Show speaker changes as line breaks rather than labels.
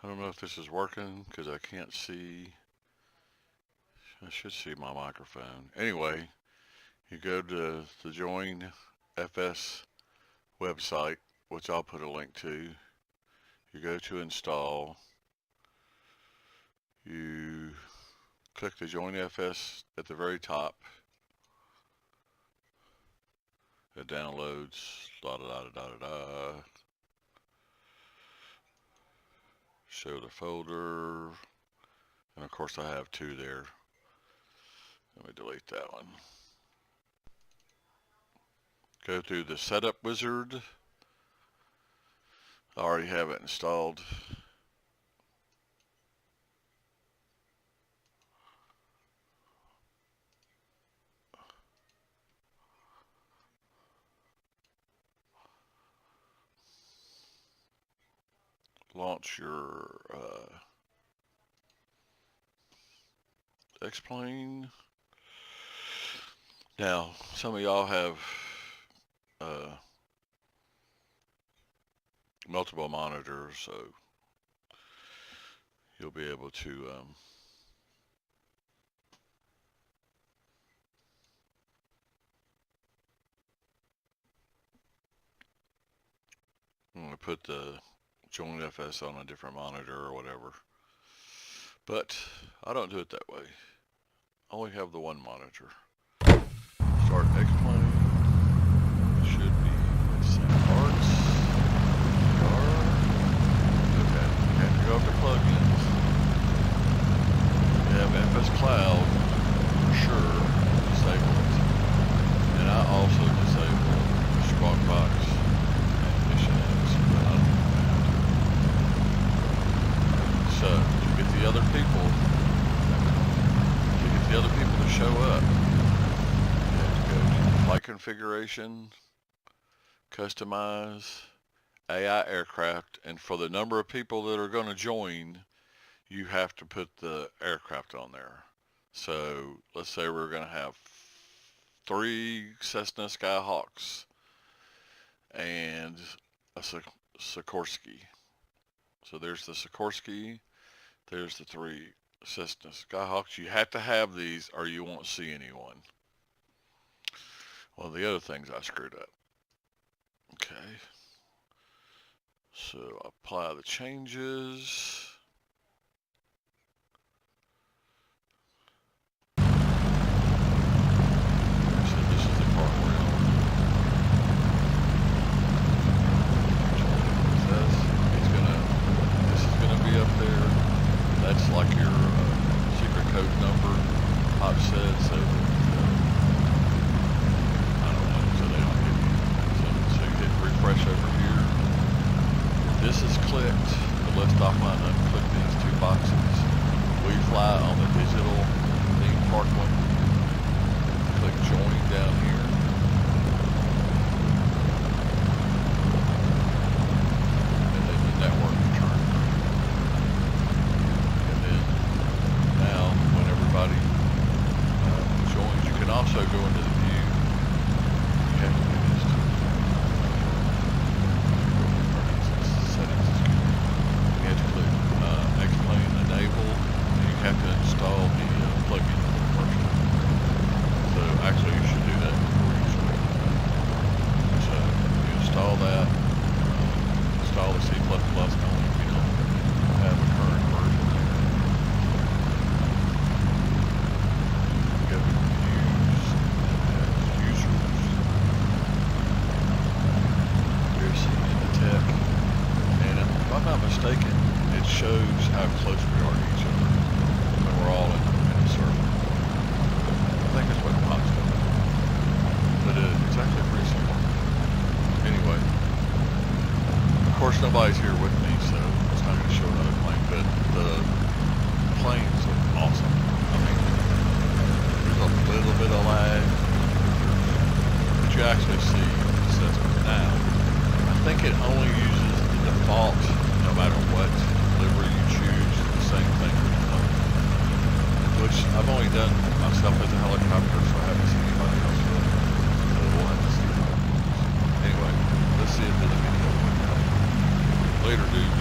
I don't know if this is working because I can't see. I should see my microphone. Anyway, you go to the Join FS website, which I'll put a link to. You go to install. You click the Join FS at the very top. It downloads. Da da da da da da. Show the folder. And of course, I have two there. Let me delete that one. Go through the setup wizard. I already have it installed. Launch your X-Plane. Now, some of y'all have multiple monitors, so you'll be able to I'm going to put the Join FS on a different monitor or whatever. But I don't do it that way. I only have the one monitor. Start X-Plane. Should be same parts. Okay. You have to go up to plugins. You have FS Cloud for sure disabled. And I also disable Squawk and Missions. So to get the other people to show up, you have to go to flight configuration, customize, AI aircraft, and for the number of people that are going to join, you have to put the aircraft on there. So let's say we're going to have 3 Cessna Skyhawks and a Sikorsky. So there's the Sikorsky, there's the 3 Cessna Skyhawks. You have to have these or you won't see anyone. One of the other things I screwed up. Okay. So apply the changes. So this is the part where this is gonna be up there. That's like your secret code number. Pop said so. I don't know, so they don't give you. So you hit refresh over here. This is clicked. The list off mine. Unclick these 2 boxes. We fly on the digital theme park one. Click join down here. And then the network return. And then now when everybody joins, you can also go into the view. You have to do this too. Settings. You have to click X-Plane enable, and you have to install the plugin first. So actually you should do that before you join. So you install that, install the C++ only if you don't have a current version. Go to views, users. Here's the tech. And if I'm not mistaken, it shows how close we are to each other when we're all in a circle. I think that's what pops up. But it's actually pretty simple. Anyway, of course nobody's here with me, so it's not going to show another plane, but the planes look awesome. I mean, there's a little bit of lag, but you actually see the system. Now, I think it only uses the default, no matter what livery you choose, the same thing with the plane. Which I've only done myself as a helicopter, so I haven't seen anybody else do it. So we'll have to see. Anyway, let's see it in the video. Later, dude.